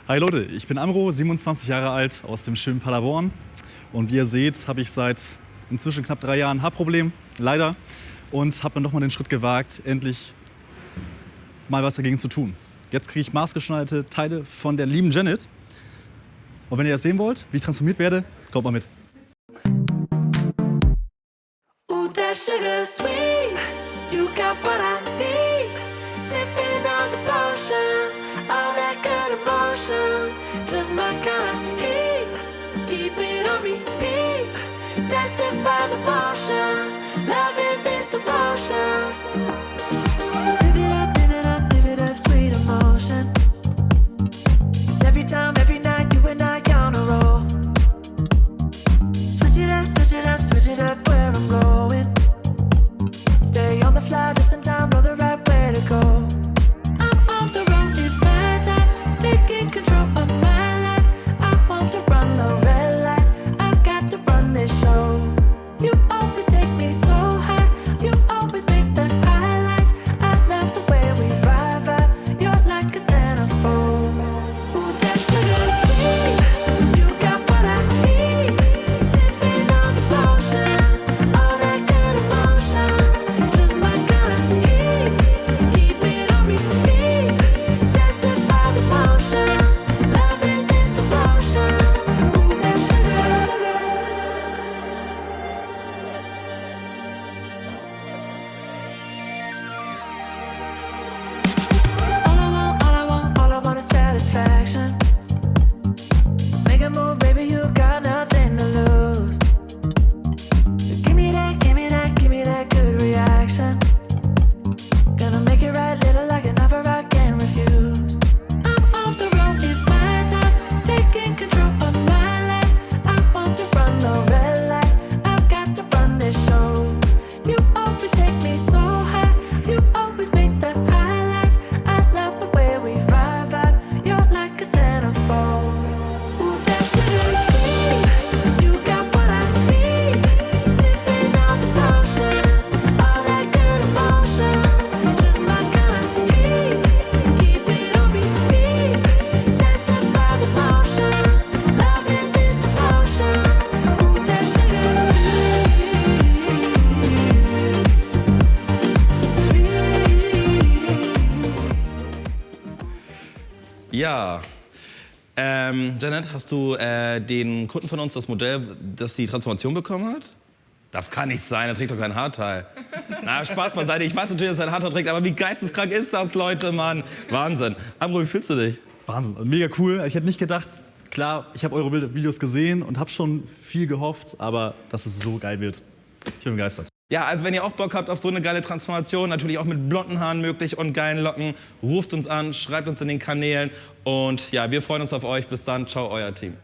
Hi Leute, ich bin Amro, 27 Jahre alt, aus dem schönen Paderborn. Und wie ihr seht, habe ich seit inzwischen knapp 3 Jahren ein Haarproblem, leider. Und habe dann nochmal den Schritt gewagt, endlich mal was dagegen zu tun. Jetzt kriege ich maßgeschneiderte Teile von der lieben Janet. Und wenn ihr das sehen wollt, wie ich transformiert werde, kommt mal mit. Ooh, that sugar sweet, you got what I need. Sipping on the potion, all that good emotion. Just my kind of heat, keep it on repeat. Tested by the motion, loving this devotion. Live it up, live it up, live it up, sweet emotion. Every time, every night, you and I on a roll. Switch it up, switch it up, switch it up where I'm going. Stay on the fly just in time, know the right way to go. I'm on the road, it's my time, taking control of my life. I want to run the red lights, I've got to run this show. You always take me so high, you always make the highlights. I love the way we vibe, you're like a centerfold. Ooh, that sugar sweet, you got what I need. Sipping on the potion, all that good emotion. Just my kind of heat, keep it on repeat. Tested by the motion, loving this devotion. Ooh, that sugar. All I want is satisfaction. Make a move, baby, you got nothing to lose. Give me that, give me that, give me that good reaction. Gonna make it right, little like an offer I can't refuse. I'm on the road, it's my time, taking control of my life. I want to run the red lights, I've got to run this show. You always take me so high, you always make the highlights. I love the way we vibe, you're like a centerfold. Ooh, that sugar sweet, you got what I need. Sipping on the potion, all that good emotion. Just my kind of heat, keep it on repeat. Tested by the motion, loving this devotion. Ooh, that sugar Ja, Janet, hast du den Kunden von uns das Modell, das die Transformation bekommen hat? Das kann nicht sein, er trägt doch kein Haarteil. Na, Spaß beiseite, ich weiß natürlich, dass er ein Haarteil trägt, aber wie geisteskrank ist das, Leute, Mann? Wahnsinn. Amro, wie fühlst du dich? Wahnsinn, mega cool. Ich hätte nicht gedacht, klar, ich habe eure Videos gesehen und habe schon viel gehofft, aber dass es so geil wird. Ich bin begeistert. Ja, also wenn ihr auch Bock habt auf so eine geile Transformation, natürlich auch mit blonden Haaren möglich und geilen Locken, ruft uns an, schreibt uns in den Kanälen und ja, wir freuen uns auf euch. Bis dann, ciao, euer Team.